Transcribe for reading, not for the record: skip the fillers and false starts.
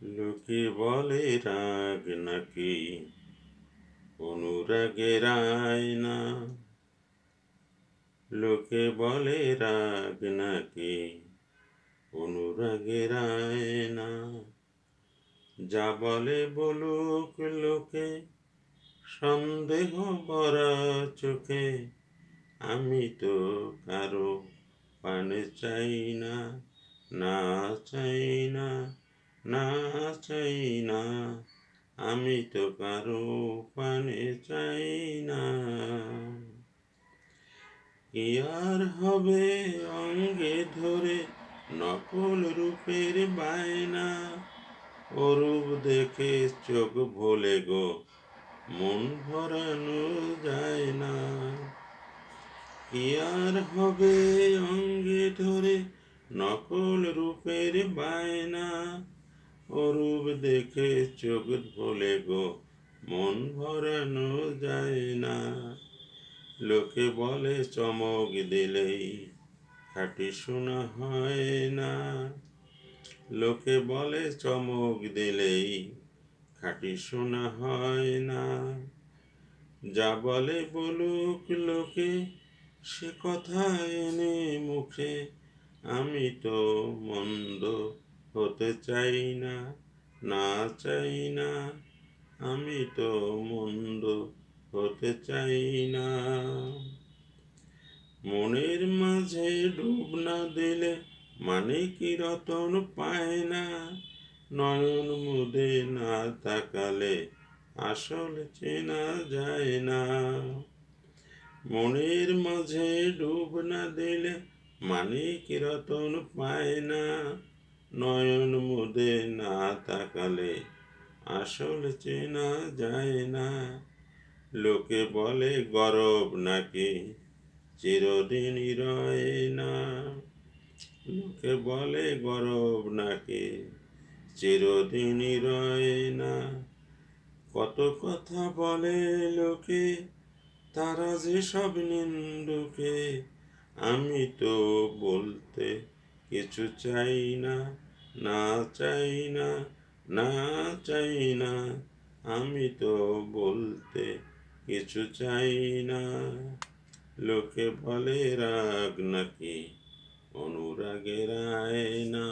লোকে বলে রাগ নাকি অনুরাগের আয়না। লোকে বলে রাগ নাকি অনুরাগের আয়না। যা বলে বলুক লোকে সন্দেহ ভরা চোখে, আমি তো কারো পানে চাই না, না চাই না, না চাই না। আমি তো কারো পানে চাই না। কি আর হবে অঙ্গে ধরে নকল রূপের বায়না। অরূপ দেখে চোখ ভোলে গো, মন ভরানো যায় না। কি আর হবে অঙ্গে ধরে নকল রূপের বায়না। অরূপ দেখে চোখ ভোলে গো, মন ভরানো যায় না। লোকে বলে চমক দিলেই খাঁটি শোনা হয় না। লোকে বলে চমক দিলেই খাঁটি শোনা হয় না। যা বলে বলুক লোকে সে কথা এনে মুখে, আমি তো মন্দ হতে চাই না, না চাই না। আমি তো মন্দ হতে চাই না। মনের মাঝে ডুব না দিলে মানে কি রতন পায় না। নয়ন মুদে না তাকালে আসল চেনা যায় না। মনের মাঝে ডুব না দিলে মানে কি রতন পায় না। নয়ন মুদে না তাকালে আসল চেনা যায় না। লোকে বলে গরব নাকি চিরদিনই রয় না। লোকে বলে গরব নাকি চিরদিনই রয় না। কত কথা বলে লোকে তারা যে সব নিন্দুকে, আমি তো বলতে কিছু চাই না, না চাই না, না চাই না। আমি তো বলতে কিছু চাই না। লোকে বলে রাগ নাকি অনুরাগের আয়না।